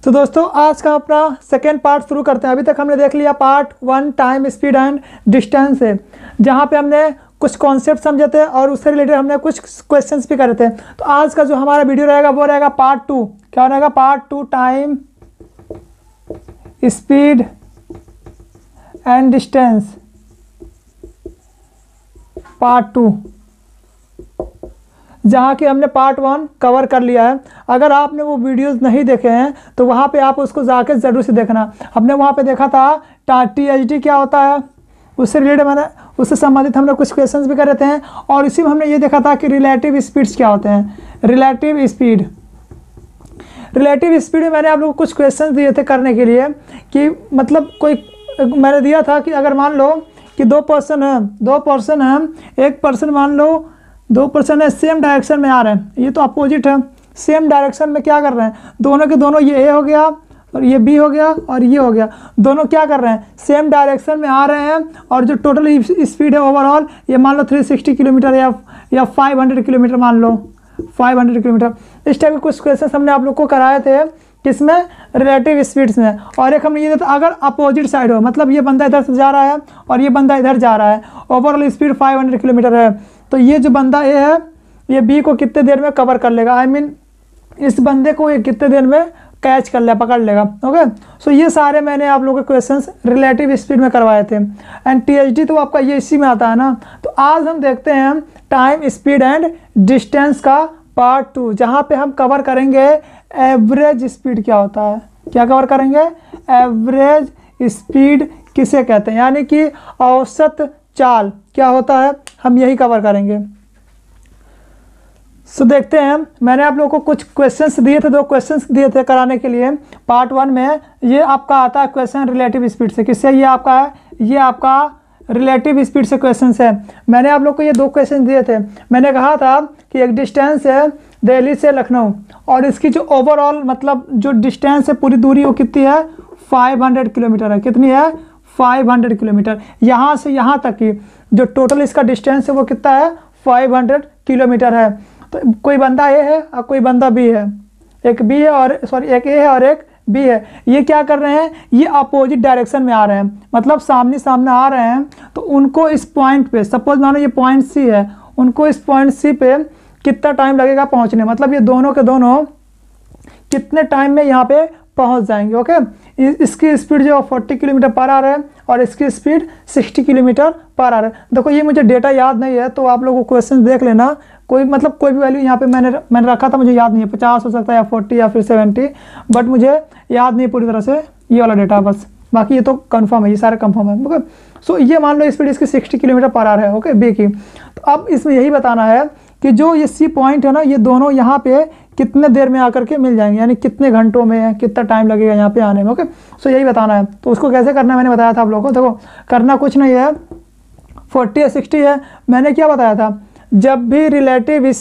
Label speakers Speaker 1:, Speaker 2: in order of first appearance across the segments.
Speaker 1: तो दोस्तों आज का अपना सेकेंड पार्ट शुरू करते हैं। अभी तक हमने देख लिया part 1 time speed and distance है, जहाँ पे हमने कुछ कॉन्सेप्ट समझे थे और उससे रिलेटेड हमने कुछ क्वेश्चंस भी करे थे। तो आज का जो हमारा वीडियो रहेगा वो रहेगा पार्ट 2। क्या रहेगा? Part 2 time speed and distance part 2, जहाँ कि हमने पार्ट 1 कवर कर लिया है। अगर आपने वो वीडियोस नहीं देखे हैं तो वहाँ पे आप उसको जाके ज़रूर से देखना। हमने वहाँ पे देखा था THD क्या होता है, उससे रिलेटेड मैंने उससे संबंधित हमने कुछ क्वेश्चंस भी करे थे और इसी में हमने ये देखा था कि रिलेटिव स्पीड्स क्या होते हैं। रिलेटिव स्पीड में मैंने आप लोगों को कुछ क्वेश्चंस दिए थे करने के लिए कि मतलब कोई मैंने दिया था कि अगर मान लो कि दो पर्सन हैं, एक पर्सन मान लो 2 पर्सन है, सेम डायरेक्शन में आ रहे हैं, ये तो अपोजिट है। सेम डायरेक्शन में क्या कर रहे हैं, दोनों के दोनों, ये ए हो गया और ये बी हो गया और ये हो गया, दोनों क्या कर रहे हैं, सेम डायरेक्शन में आ रहे हैं। और जो टोटल स्पीड है ओवरऑल, ये मान लो 360 किलोमीटर या 500 किलोमीटर, मान लो 500 किलोमीटर। इस टाइप के कुछ क्वेश्चन हमने आप लोग को कराए थे, किसमें? रिलेटिव स्पीड्स में। और एक हमने ये देखा, अगर अपोजिट साइड हो, मतलब ये बंदा इधर से जा रहा है और ये बंदा इधर जा रहा है, ओवरऑल स्पीड 500 किलोमीटर है, तो ये जो बंदा ए है ये बी को कितने देर में कवर कर लेगा, आई मीन इस बंदे को ये कितने देर में कैच कर ले, पकड़ लेगा। ओके, सो ये सारे मैंने आप लोगों के क्वेश्चंस रिलेटिव स्पीड में करवाए थे। एंड THD तो आपका ये इसी में आता है ना। तो आज हम देखते हैं टाइम स्पीड एंड डिस्टेंस का पार्ट 2, जहाँ पे हम कवर करेंगे एवरेज स्पीड क्या होता है। क्या कवर करेंगे? एवरेज स्पीड किसे कहते हैं, यानी कि औसत चाल क्या होता है, हम यही कवर करेंगे। सो देखते हैं, मैंने आप लोगों को कुछ क्वेश्चंस दिए थे, 2 क्वेश्चंस दिए थे कराने के लिए पार्ट 1 में। ये आपका आता है क्वेश्चन रिलेटिव स्पीड से। किससे? ये आपका है, ये आपका रिलेटिव स्पीड से क्वेश्चन है। मैंने आप लोग को ये 2 क्वेश्चन दिए थे। मैंने कहा था कि एक डिस्टेंस है दिल्ली से लखनऊ और इसकी जो ओवरऑल मतलब जो डिस्टेंस है पूरी दूरी वो कितनी है, 500 किलोमीटर है। कितनी है? 500 किलोमीटर। यहाँ से यहाँ तक की जो टोटल इसका डिस्टेंस है वो कितना है, 500 किलोमीटर है। तो कोई बंदा ए है और कोई बंदा बी है, एक बी है और एक ए है और एक बी है। ये क्या कर रहे हैं, ये अपोजिट डायरेक्शन में आ रहे हैं, मतलब सामने सामने आ रहे हैं। तो उनको इस पॉइंट पे, सपोज मानो ये पॉइंट सी है, उनको इस पॉइंट सी पे कितना टाइम लगेगा पहुंचने, मतलब ये दोनों के दोनों कितने टाइम में यहाँ पे पहुंच जाएंगे। ओके, इसकी स्पीड जो 40 किलोमीटर पर आवर है और इसकी स्पीड 60 किलोमीटर पर आवर है। देखो ये मुझे डेटा याद नहीं है तो आप लोगों को क्वेश्चन देख लेना, कोई मतलब कोई भी वैल्यू यहाँ पे मैंने रखा था, मुझे याद नहीं है, 50 हो सकता है या 40 या फिर 70, बट मुझे याद नहीं पूरी तरह से ये वाला डेटा बस। बाकी ये तो कंफर्म है, ये सारे कंफर्म है। ओके, सो ये मान लो स्पीड इसकी 60 किलोमीटर पर आवर है, ओके, बी की। तो अब इसमें यही बताना है कि जो ये सी पॉइंट है ना, ये दोनों यहाँ पे कितने देर में आकर के मिल जाएंगे, यानी कितने घंटों में, कितना टाइम लगेगा यहाँ पे आने में। ओके, सो यही बताना है। तो उसको कैसे करना है मैंने बताया था आप लोगों को। देखो करना कुछ नहीं है, 40 या 60 है। मैंने क्या बताया था, जब भी रिलेटिव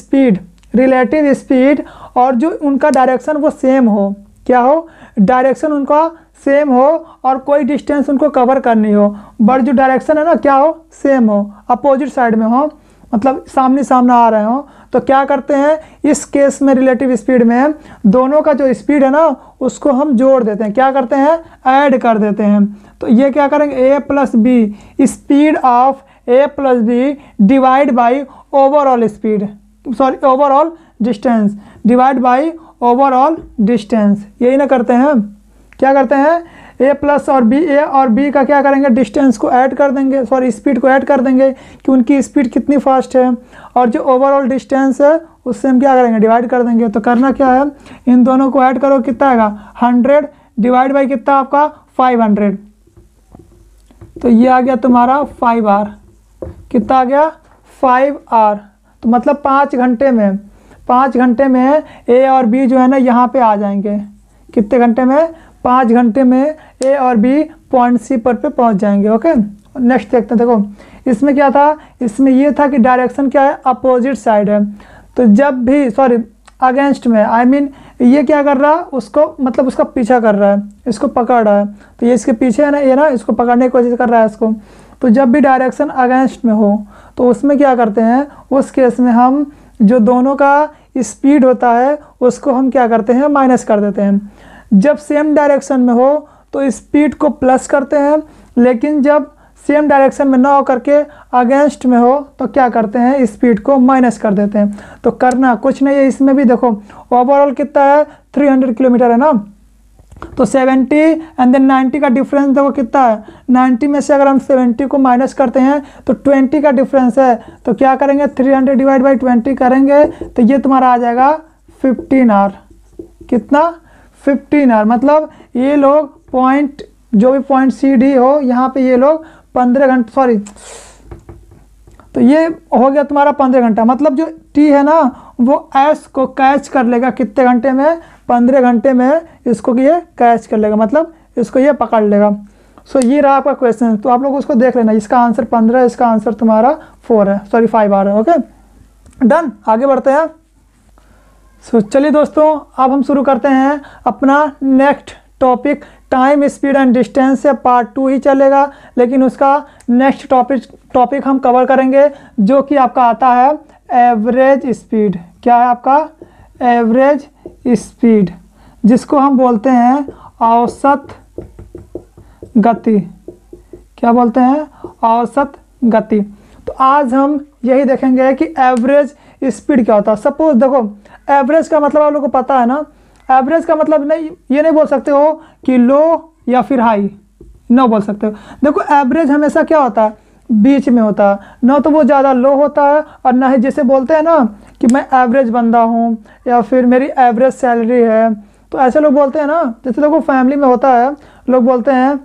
Speaker 1: स्पीड और जो उनका डायरेक्शन वो सेम हो, क्या हो, डायरेक्शन उनका सेम हो और कोई डिस्टेंस उनको कवर करनी हो, बट जो डायरेक्शन है ना क्या हो, सेम हो, अपोजिट साइड में हो, मतलब सामने सामने आ रहे हो, तो क्या करते हैं इस केस में रिलेटिव स्पीड में दोनों का जो स्पीड है ना उसको हम जोड़ देते हैं। क्या करते हैं? ऐड कर देते हैं। तो ये क्या करेंगे, A+B, speed of A+B divide by overall speed, sorry overall distance, divide by overall distance. यही ना करते हैं। क्या करते हैं, A प्लस और B, A और B का क्या करेंगे, डिस्टेंस को ऐड कर देंगे, सॉरी स्पीड को ऐड कर देंगे कि उनकी स्पीड कितनी फास्ट है, और जो ओवरऑल डिस्टेंस है उससे हम क्या करेंगे, डिवाइड कर देंगे। तो करना क्या है, इन दोनों को ऐड करो, कितना आएगा 100 डिवाइड बाई कितना आपका 500, तो ये आ गया तुम्हारा 5 आवर। कितना आ गया, 5 आवर। तो मतलब 5 घंटे में A और B जो है ना यहाँ पे आ जाएंगे। कितने घंटे में, 5 घंटे में A और B पॉइंट सी पर पे पहुँच जाएंगे। ओके, नेक्स्ट देखते हैं। देखो इसमें क्या था, इसमें ये था कि डायरेक्शन क्या है, अपोजिट साइड है। तो जब भी, सॉरी अगेंस्ट में, आई मीन ये क्या कर रहा है, उसको मतलब उसका पीछा कर रहा है, इसको पकड़ रहा है। तो ये इसके पीछे है ना, ये ना इसको पकड़ने की कोशिश कर रहा है इसको। तो जब भी डायरेक्शन अगेंस्ट में हो तो उसमें क्या करते हैं, उस केस में हम जो दोनों का स्पीड होता है उसको हम क्या करते हैं, माइनस कर देते हैं। जब सेम डायरेक्शन में हो तो स्पीड को प्लस करते हैं, लेकिन जब सेम डायरेक्शन में ना हो करके अगेंस्ट में हो तो क्या करते हैं, स्पीड को माइनस कर देते हैं। तो करना कुछ नहीं है, इसमें भी देखो ओवरऑल कितना है 300 किलोमीटर है ना, तो 70 एंड देन 90 का डिफरेंस देखो कितना है, 90 में से अगर हम 70 को माइनस करते हैं तो 20 का डिफरेंस है, तो क्या करेंगे 300 डिवाइड बाई 20 करेंगे तो ये तुम्हारा आ जाएगा 15 आवर। कितना 15 आवर, मतलब ये लोग पॉइंट जो भी पॉइंट सी डी हो यहाँ पे ये लोग 15 घंटे, सॉरी तो ये हो गया तुम्हारा 15 घंटा, मतलब जो टी है ना वो एस को कैच कर लेगा कितने घंटे में, 15 घंटे में इसको ये कैच कर लेगा, मतलब इसको ये पकड़ लेगा। सो ये रहा आपका क्वेश्चन, तो आप लोग उसको देख लेना, इसका आंसर 15, इसका आंसर तुम्हारा 4 है, सॉरी 5 आ रहा है। ओके डन, आगे बढ़ते हैं। सो चलिए दोस्तों अब हम शुरू करते हैं अपना next topic. Time speed and distance से पार्ट 2 ही चलेगा, लेकिन उसका नेक्स्ट टॉपिक हम कवर करेंगे जो कि आपका आता है एवरेज स्पीड। क्या है आपका एवरेज स्पीड, जिसको हम बोलते हैं औसत गति। क्या बोलते हैं, औसत गति। तो आज हम यही देखेंगे कि एवरेज स्पीड क्या होता है। सपोज देखो एवरेज का मतलब आप लोगों को पता है ना, एवरेज का मतलब नहीं, ये नहीं बोल सकते हो कि लो या फिर हाई, ना बोल सकते हो। देखो एवरेज हमेशा क्या होता है, बीच में होता है, ना तो वो ज़्यादा लो होता है और ना ही जैसे बोलते हैं ना कि मैं एवरेज बंदा हूँ या फिर मेरी एवरेज सैलरी है, तो ऐसे लोग बोलते हैं ना। जैसे देखो फैमिली में होता है, लोग बोलते हैं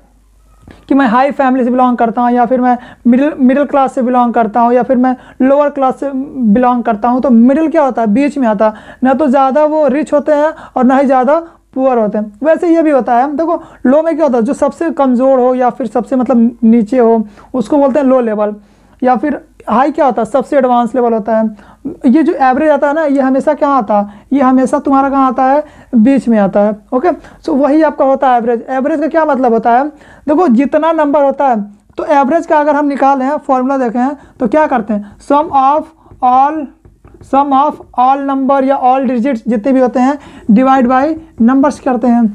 Speaker 1: कि मैं हाई फैमिली से बिलोंग करता हूँ, या फिर मैं मिडिल क्लास से बिलोंग करता हूँ, या फिर मैं लोअर क्लास से बिलोंग करता हूँ। तो मिडिल क्या होता है, बीच में आता है, ना तो ज़्यादा वो रिच होते हैं और ना ही ज़्यादा पुअर होते हैं। वैसे ये भी होता है, देखो लो में क्या होता है, जो सबसे कमज़ोर हो या फिर सबसे मतलब नीचे हो उसको बोलते हैं लो लेवल, या फिर हाई क्या होता है, सबसे एडवांस लेवल होता है। ये जो एवरेज आता है ना, ये हमेशा क्या आता है, ये हमेशा तुम्हारा कहाँ आता है, बीच में आता है। ओके सो वही आपका होता है एवरेज। एवरेज का क्या मतलब होता है, देखो जितना नंबर होता है तो एवरेज का अगर हम निकालें फॉर्मूला देखें तो क्या करते हैं, सम ऑफ ऑल नंबर या ऑल डिजिट्स जितने भी होते हैं डिवाइड बाय नंबर्स करते हैं।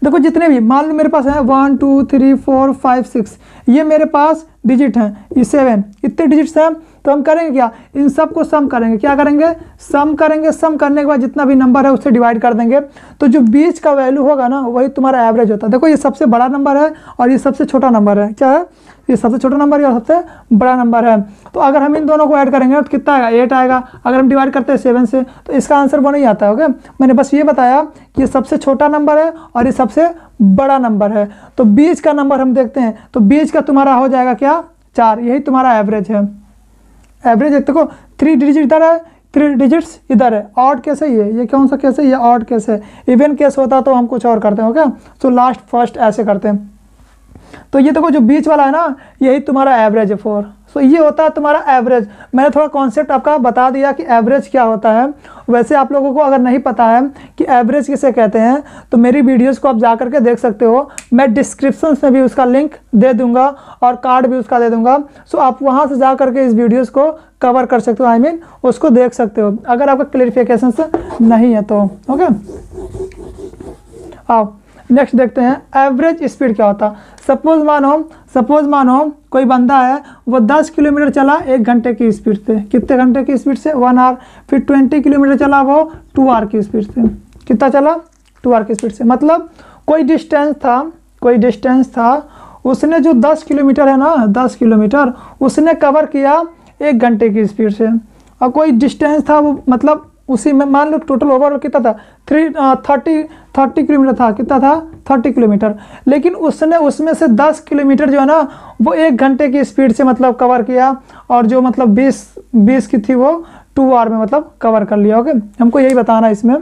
Speaker 1: देखो जितने भी मान लो मेरे पास है 1 2 3 4 5 6, ये मेरे पास डिजिट हैं, ये 7, इतने डिजिट्स हैं। तो हम करेंगे क्या, इन सब को सम करेंगे। क्या करेंगे, सम करेंगे। सम करने के बाद जितना भी नंबर है उससे डिवाइड कर देंगे, तो जो बीच का वैल्यू होगा ना वही तुम्हारा एवरेज होता है। देखो ये सबसे बड़ा नंबर है और ये सबसे छोटा नंबर है। क्या है, ये सबसे छोटा नंबर है और सबसे बड़ा नंबर है। तो अगर हम इन दोनों को ऐड करेंगे तो कितना आएगा, 8 आएगा। अगर हम डिवाइड करते हैं 7 से तो इसका आंसर वो नहीं आता है। ओके मैंने बस ये बताया कि ये सबसे छोटा नंबर है और ये सबसे बड़ा नंबर है। तो बीच का नंबर हम देखते हैं, तो बीच का तुम्हारा हो जाएगा क्या, 4। यही तुम्हारा एवरेज है। एवरेज देखो 3 डिजिट इधर है, 3 डिजिट्स इधर है। ऑड केस है ये कौन सा केस है, ये ऑड केस है। इवन केस होता तो हम कुछ और करते हैं। ओके तो लास्ट फर्स्ट ऐसे करते हैं। तो ये देखो जो बीच वाला है ना, यही तुम्हारा एवरेज है 4। सो ये होता है तुम्हारा एवरेज। मैंने थोड़ा कॉन्सेप्ट आपका बता दिया कि एवरेज क्या होता है। वैसे आप लोगों को अगर नहीं पता है कि एवरेज किसे कहते हैं तो मेरी वीडियोस को आप जा करके देख सकते हो। मैं डिस्क्रिप्शन में भी उसका लिंक दे दूंगा और कार्ड भी उसका दे दूंगा। सो आप वहाँ से जा करके इस वीडियोस को कवर कर सकते हो, आई मीन उसको देख सकते हो अगर आपका क्लेरिफिकेशन नहीं है तो। ओके आओ नेक्स्ट देखते हैं एवरेज स्पीड क्या होता है। सपोज मानो कोई बंदा है वो 10 किलोमीटर चला 1 घंटे की स्पीड से। कितने घंटे की स्पीड से, 1 आवर। फिर 20 किलोमीटर चला वो 2 आवर की स्पीड से। कितना चला, 2 आवर की स्पीड से। मतलब कोई डिस्टेंस था उसने जो 10 किलोमीटर है ना, 10 किलोमीटर उसने कवर किया 1 घंटे की स्पीड से। और कोई डिस्टेंस था वो मतलब उसी में मान लो टोटल ओवरऑल कितना था, 30 किलोमीटर था। कितना था, 30 किलोमीटर। लेकिन उसने उसमें से 10 किलोमीटर जो है ना वो 1 घंटे की स्पीड से मतलब कवर किया, और जो मतलब 20 की थी वो 2 आवर में मतलब कवर कर लिया। ओके हमको यही बताना है इसमें,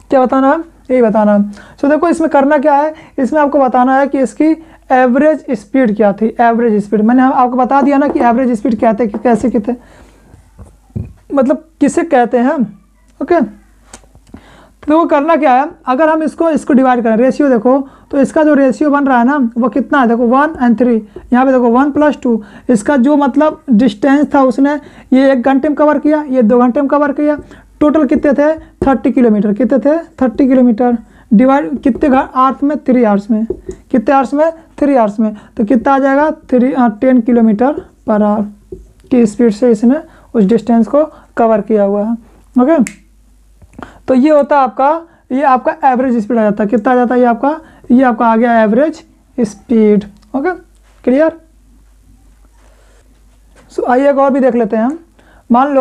Speaker 1: क्या बताना है, यही बताना है। सो देखो इसमें करना क्या है, इसमें आपको बताना है कि इसकी एवरेज स्पीड क्या थी। एवरेज स्पीड मैंने आपको बता दिया ना कि एवरेज स्पीड क्या थे, कैसे कितने मतलब किसे कहते हैं। ओके तो वो करना क्या है, अगर हम इसको डिवाइड करें, रेशियो देखो तो इसका जो रेशियो बन रहा है ना वो कितना है, देखो 1 और 3। यहाँ पे देखो 1 + 2। इसका जो मतलब डिस्टेंस था उसने ये 1 घंटे में कवर किया, ये 2 घंटे में कवर किया। टोटल कितने थे, 30 किलोमीटर। कितने थे, 30 किलोमीटर डिवाइड कितने आवर्स में, 3 आवर्स में, कितने आवर्स में, 3 आवर्स में, तो कितना आ जाएगा 10 किलोमीटर पर आवर की स्पीड से इसने उस डिस्टेंस को कवर किया हुआ है। ओके, तो ये होता है आपका, ये आपका एवरेज स्पीड आ जाता है। कितना आ जाता है ये आपका आ गया average speed. Okay, clear. So आइए एक और भी देख लेते हैं हम। मान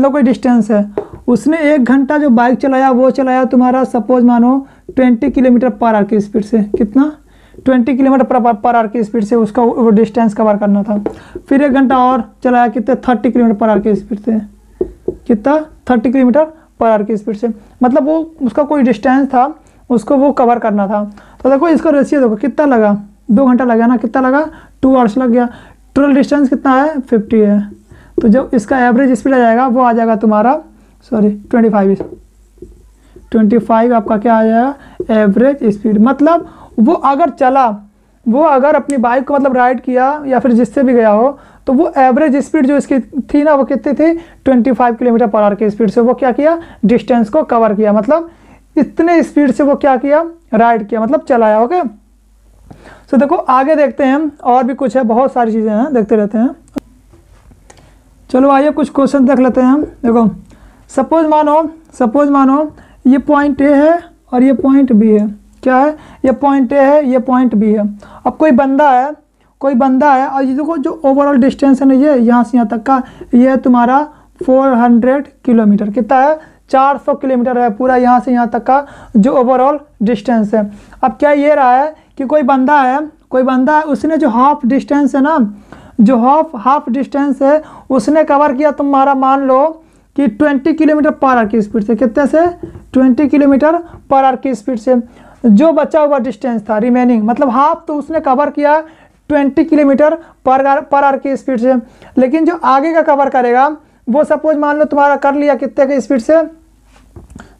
Speaker 1: लो कोई डिस्टेंस है, उसने 1 घंटा जो बाइक चलाया वो चलाया तुम्हारा सपोज मानो 20 किलोमीटर पर आवर की स्पीड से। कितना, 20 किलोमीटर पर आवर की स्पीड से उसका वो डिस्टेंस कवर करना था। फिर 1 घंटा और चलाया, कितने 30 किलोमीटर पर आवर की स्पीड से, कितना 30 किलोमीटर पर आवर की स्पीड से, मतलब वो उसका कोई डिस्टेंस था उसको वो कवर करना था। तो देखो इसका रेशियो देखो कितना लगा, 2 घंटा लगा ना, कितना लगा 2 आवर्स लग गया। टोटल डिस्टेंस कितना है 50 है, तो जब इसका एवरेज स्पीड आ जाएगा वो आ जाएगा तुम्हारा 25 आपका क्या आ जाएगा एवरेज स्पीड। मतलब वो अगर अपनी बाइक को मतलब राइड किया या फिर जिससे भी गया हो, तो वो एवरेज स्पीड जो इसकी थी ना वो कितनी थी 25 किलोमीटर पर आवर की स्पीड से वो क्या किया डिस्टेंस को कवर किया। मतलब इतने स्पीड से वो क्या किया राइड किया, मतलब चलाया। ओके, तो देखो आगे देखते हैं हम, और भी कुछ है, बहुत सारी चीज़ें हैं, देखते रहते हैं। चलो आइए कुछ क्वेश्चन देख लेते हैं हम। देखो सपोज मानो ये पॉइंट ए है और ये पॉइंट बी है। क्या है, ये पॉइंट ए है, ये पॉइंट बी है। अब कोई बंदा है और ये देखो जो ओवरऑल डिस्टेंस है ना, ये यहाँ से यहाँ तक का, ये है तुम्हारा 400 किलोमीटर। कितना है 400 किलोमीटर है पूरा यहाँ से यहाँ तक का जो ओवरऑल डिस्टेंस है। अब क्या ये रहा है कि कोई बंदा है उसने जो हाफ डिस्टेंस है ना, जो हाफ डिस्टेंस है उसने कवर किया तुम्हारा मान लो कि 20 किलोमीटर पर आवर की स्पीड से। कितने से 20 किलोमीटर पर आवर की स्पीड से। जो बचा हुआ डिस्टेंस था रिमेनिंग, मतलब हाफ तो उसने कवर किया 20 किलोमीटर पर आवर की स्पीड से, लेकिन जो आगे का कवर करेगा वो सपोज मान लो तुम्हारा कर लिया कितने की स्पीड से,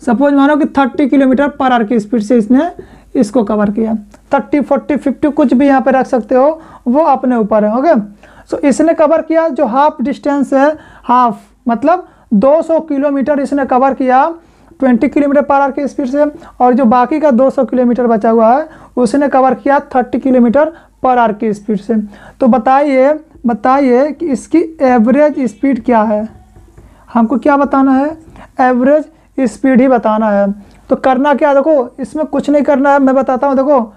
Speaker 1: सपोज मानो कि 30 किलोमीटर पर आवर की स्पीड से इसने इसको कवर किया। 30, 40, 50 कुछ भी यहाँ पे रख सकते हो, वो अपने ऊपर है। ओके, सो इसने कवर किया जो हाफ डिस्टेंस है, हाफ मतलब 200 किलोमीटर इसने कवर किया 20 किलोमीटर पर आवर की स्पीड से, और जो बाकी का 200 किलोमीटर बचा हुआ है उसने कवर किया 30 किलोमीटर पर आवर की स्पीड से। तो बताइए कि इसकी एवरेज स्पीड क्या है। हमको क्या बताना है, एवरेज स्पीड ही बताना है। तो करना क्या, देखो इसमें कुछ नहीं करना है, मैं बताता हूँ। देखो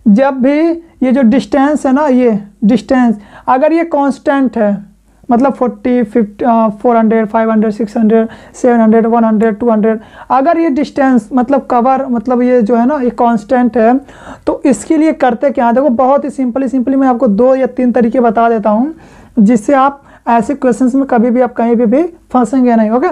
Speaker 1: जब भी ये जो डिस्टेंस है ना, ये डिस्टेंस अगर ये कांस्टेंट है, मतलब 40, 50, 400, 500, 600, 700, 100, 200, अगर ये डिस्टेंस मतलब कवर मतलब ये जो है ना ये कांस्टेंट है, तो इसके लिए करते क्या है, देखो बहुत ही सिंपली मैं आपको 2 या 3 तरीके बता देता हूँ जिससे आप ऐसे क्वेश्चंस में कभी भी आप कहीं भी फंसेंगे नहीं। ओके,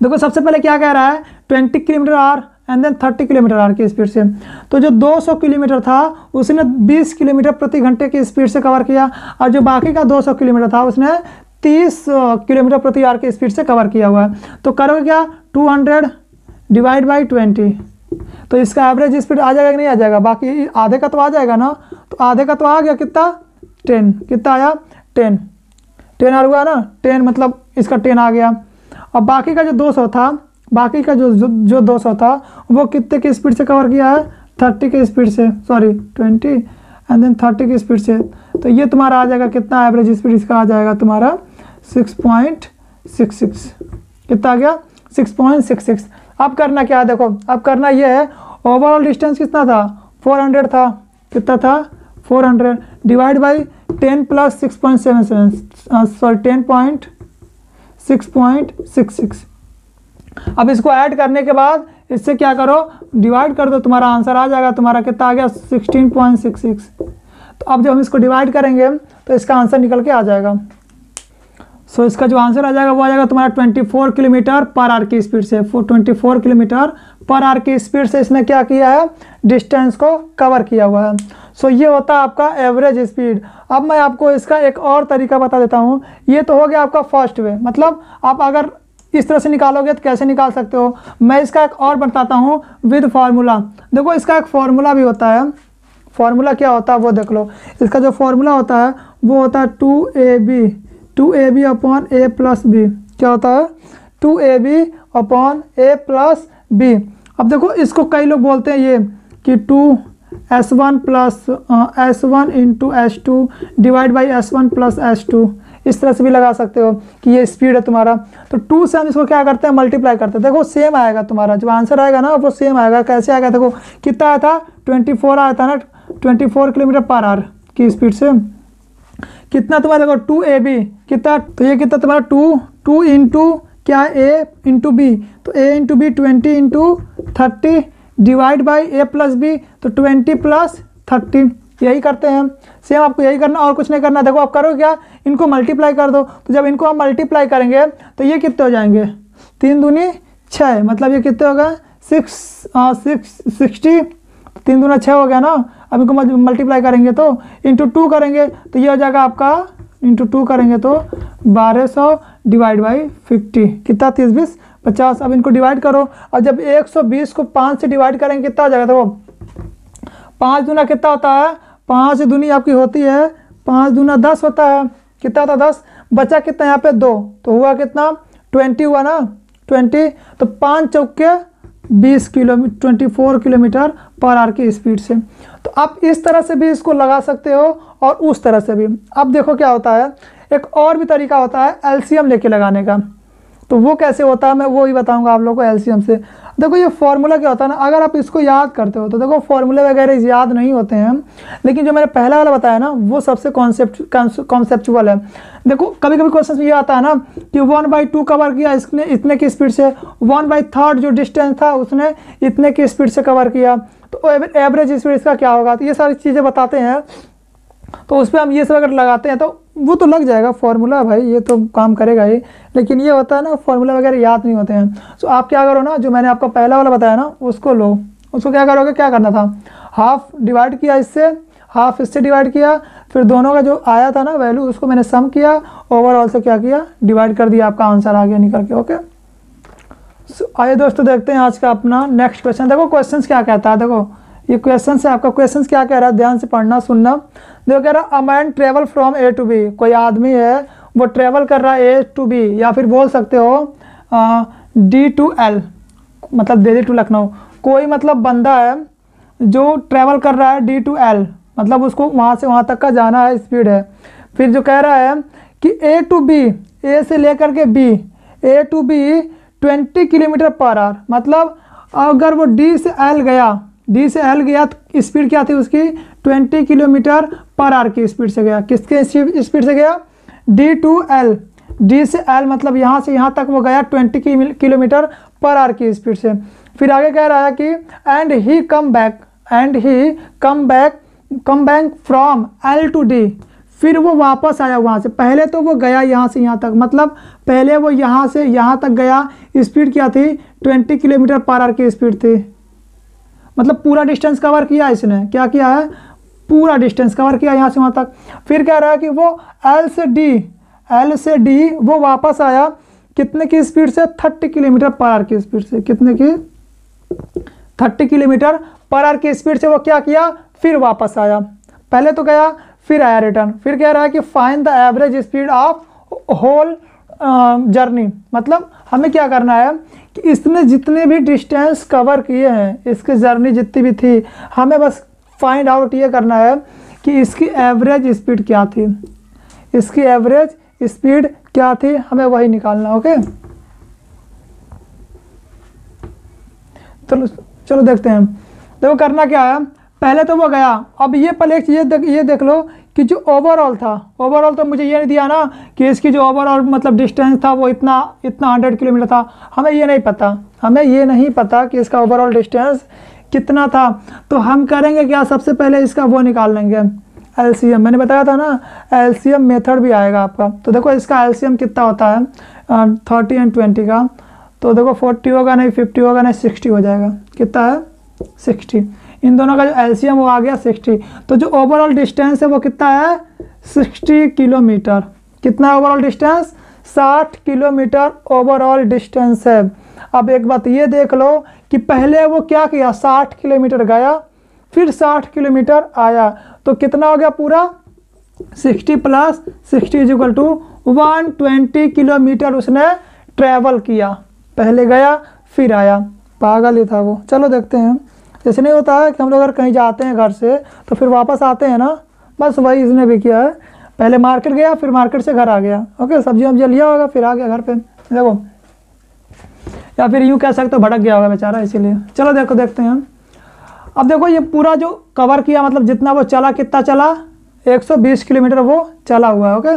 Speaker 1: देखो सबसे पहले क्या कह रहा है 20 kilometre hour and then 30 kilometre hour की स्पीड से। तो जो 200 किलोमीटर था उसने 20 किलोमीटर प्रति घंटे की स्पीड से कवर किया, और जो बाकी का 200 किलोमीटर था उसने 30 किलोमीटर प्रति आवर की स्पीड से कवर किया हुआ है। तो करोगे क्या 200 डिवाइड बाई 20, तो इसका एवरेज स्पीड आ जाएगा कि नहीं आ जाएगा, बाकी आधे का तो आ जाएगा ना। तो आधे का तो आ गया कितना 10, कितना आया 10 आ हुआ ना 10, मतलब इसका 10 आ गया। और बाकी का जो 200 था, बाकी का जो 200 था वो कितने की स्पीड से कवर किया है 30 की स्पीड से, 20 एंड देन 30 की स्पीड से। तो ये तुम्हारा आ जाएगा कितना एवरेज स्पीड इसका आ जाएगा तुम्हारा 6.66। कितना आ गया 6.66। अब करना क्या है, देखो अब करना ये है ओवरऑल डिस्टेंस कितना था 400 था, कितना था 400 डिवाइड बाई 10 प्लस 6.77 10.666। अब इसको ऐड करने के बाद इससे क्या करो डिवाइड कर दो, तुम्हारा आंसर आ जाएगा। तुम्हारा कितना आ गया 16.66। तो अब जब हम इसको डिवाइड करेंगे तो इसका आंसर निकल के आ जाएगा। सो इसका जो आंसर आ जाएगा वो आ जाएगा तुम्हारा 24 किलोमीटर पर आवर की स्पीड से। 24 किलोमीटर पर आवर की स्पीड से इसने क्या किया है डिस्टेंस को कवर किया हुआ है। सो ये होता है आपका एवरेज स्पीड। अब मैं आपको इसका एक और तरीका बता देता हूँ। ये तो हो गया आपका फर्स्ट वे, मतलब आप अगर इस तरह से निकालोगे तो कैसे निकाल सकते हो। मैं इसका एक और बताता हूँ विद फार्मूला। देखो इसका एक फार्मूला भी होता है। फार्मूला क्या होता है वो देख लो। इसका जो फार्मूला होता है वो होता है 2ab upon a plus B. क्या होता है 2ab upon a plus B. अब देखो इसको कई लोग बोलते हैं ये कि 2s1 plus s1 into s2 divide by s1 plus s2, इस तरह से भी लगा सकते हो कि ये स्पीड है तुम्हारा। तो 2 से हम इसको क्या करते हैं, मल्टीप्लाई करते हैं। देखो सेम आएगा तुम्हारा जो आंसर आएगा ना वो सेम आएगा। कैसे आएगा, देखो कितना आया था 24 आया था ना, 24 किलोमीटर पर आवर की स्पीड से। कितना तुम्हारा देखो 2ab कितना, तो ये कितना तुम्हारा 2 इंटू क्या a इंटू बी, तो a into b 20 into 30 divide by a plus b, तो 20 प्लस 30, यही करते हैं। सेम आपको यही करना और कुछ नहीं करना। देखो आप करो क्या, इनको मल्टीप्लाई कर दो। तो जब इनको हम मल्टीप्लाई करेंगे तो ये कितने हो जाएंगे, 3 दूनी 6, मतलब ये कितने हो गए 60, 3 दूना 6 हो गया ना। अब इनको मल्टीप्लाई करेंगे तो इंटू 2 करेंगे तो ये हो जाएगा आपका, इंटू 2 करेंगे तो 1200 डिवाइड बाई 50, कितना 30 20 50। अब इनको डिवाइड करो। और जब 120 को 5 से डिवाइड करेंगे कितना हो जाएगा, देखो 5 दूना कितना होता है, 5 दूनी आपकी होती है 5 दूना 10 होता है, कितना होता है 10, बचा कितना यहाँ पे 2, तो हुआ कितना 20 हुआ ना 20, तो 5 चौके 20 किलोमीटर 24 किलोमीटर पर आवर की स्पीड से। तो आप इस तरह से भी इसको लगा सकते हो और उस तरह से भी। अब देखो क्या होता है, एक और भी तरीका होता है एलसीएम लेके लगाने का। तो वो कैसे होता है मैं वो ही बताऊंगा आप लोगों को एलसीएम से। देखो ये फॉर्मूला क्या होता है ना, अगर आप इसको याद करते हो तो देखो फॉर्मूले वगैरह याद नहीं होते हैं, लेकिन जो मैंने पहला वाला बताया ना वो सबसे कॉन्सेप्चुअल है। देखो कभी कभी क्वेश्चन में ये आता है ना कि 1/2 कवर किया इसने इतने की स्पीड से, 1/3 जो डिस्टेंस था उसने इतने की स्पीड से कवर किया, तो एवरेज स्पीड इसका क्या होगा। तो ये सारी चीज़ें बताते हैं, तो उस पर हम ये सब अगर लगाते हैं तो वो तो लग जाएगा फॉर्मूला, भाई ये तो काम करेगा ही। लेकिन ये होता है ना फॉर्मूला वगैरह याद नहीं होते हैं। तो आप क्या करो ना, जो मैंने आपको पहला वाला बताया ना उसको लो, उसको क्या करोगे, क्या करना था, हाफ डिवाइड किया इससे, हाफ इससे डिवाइड किया, फिर दोनों का जो आया था ना वैल्यू उसको मैंने सम किया, ओवरऑल से क्या किया डिवाइड कर दिया, आपका आंसर आ गया निकल के। ओके आइए दोस्तों देखते हैं आज का अपना नेक्स्ट क्वेश्चन। देखो क्वेश्चन क्या कहता है, देखो ये क्वेश्चन है आपका, क्वेश्चन क्या कह रहा है, ध्यान से पढ़ना सुनना। देखो कह रहा है a man travel from a to b, कोई आदमी है वो ट्रेवल कर रहा है ए टू बी, या फिर बोल सकते हो डी टू एल, मतलब दिल्ली टू लखनऊ। कोई मतलब बंदा है जो ट्रेवल कर रहा है डी टू एल, मतलब उसको वहाँ से वहाँ तक का जाना है, स्पीड है। फिर जो कह रहा है कि ए टू बी, ए से लेकर के b, a to b 20 kilometre per hour, मतलब अगर वो डी से एल गया, डी से एल गया तो स्पीड क्या थी उसकी 20 किलोमीटर पर आवर की स्पीड से गया। किसके स्पीड से गया, डी टू एल, डी से एल मतलब यहाँ से यहाँ तक वो गया 20 किलोमीटर पर आवर की स्पीड से। फिर आगे कह रहा है कि and he come back from L two D, फिर वो वापस आया वहाँ से। पहले तो वो गया यहाँ से यहाँ तक, मतलब पहले वो यहाँ से यहाँ तक गया, स्पीड क्या थी 20 किलोमीटर पर आवर की स्पीड थी, मतलब पूरा डिस्टेंस कवर किया इसने, क्या किया है पूरा डिस्टेंस कवर किया यहाँ से वहाँ तक। फिर कह रहा है कि वो एल से डी वो वापस आया कितने की स्पीड से 30 किलोमीटर पर आवर की स्पीड से, कितने की 30 किलोमीटर पर आवर की स्पीड से वो क्या किया फिर वापस आया। पहले तो गया फिर आया रिटर्न। फिर कह रहा है कि find the average speed of whole journey, मतलब हमें क्या करना है कि इसने जितने भी डिस्टेंस कवर किए हैं, इसकी जर्नी जितनी भी थी, हमें बस फाइंड आउट ये करना है कि इसकी एवरेज स्पीड क्या थी, इसकी एवरेज स्पीड क्या थी, हमें वही निकालना। ओके चलो देखते हैं। देखो करना क्या है, पहले तो वो गया, अब ये पहले एक ये देख लो कि जो ओवरऑल था, ओवरऑल तो मुझे ये नहीं दिया ना कि इसकी जो ओवरऑल मतलब डिस्टेंस था वो इतना 100 किलोमीटर था, हमें ये नहीं पता कि इसका ओवरऑल डिस्टेंस कितना था। तो हम करेंगे क्या, सबसे पहले इसका वो निकाल लेंगे एलसीएम। मैंने बताया था ना एलसीएम मेथड भी आएगा आपका। तो देखो इसका एलसीएम कितना होता है 30 और 20 का, तो देखो 40 होगा नहीं 50 होगा नहीं 60 हो जाएगा। कितना है 60, इन दोनों का जो एलसीएम वो आ गया 60। तो जो ओवरऑल डिस्टेंस है वो कितना है 60 किलोमीटर। कितना overall distance 60 kilometre overall distance है। अब एक बात ये देख लो कि पहले वो क्या किया 60 किलोमीटर गया फिर 60 किलोमीटर आया, तो कितना हो गया पूरा 60 + 60 = 120 किलोमीटर उसने ट्रैवल किया। पहले गया फिर आया, पागल ही था वो। चलो देखते हैं। जैसे नहीं होता है कि हम लोग अगर कहीं जाते हैं घर से तो फिर वापस आते हैं ना, बस वही इसने भी किया है। पहले मार्केट गया, फिर मार्केट से घर आ गया। ओके, सब्जी वब्जी लिया होगा, फिर आ गया घर पे। देखो, या फिर यूँ कह सकते हो भटक गया होगा बेचारा, इसीलिए। चलो देखो, देखते हैं। अब देखो ये पूरा जो कवर किया, मतलब जितना वो चला, कितना चला, 120 किलोमीटर वो चला हुआ है। ओके,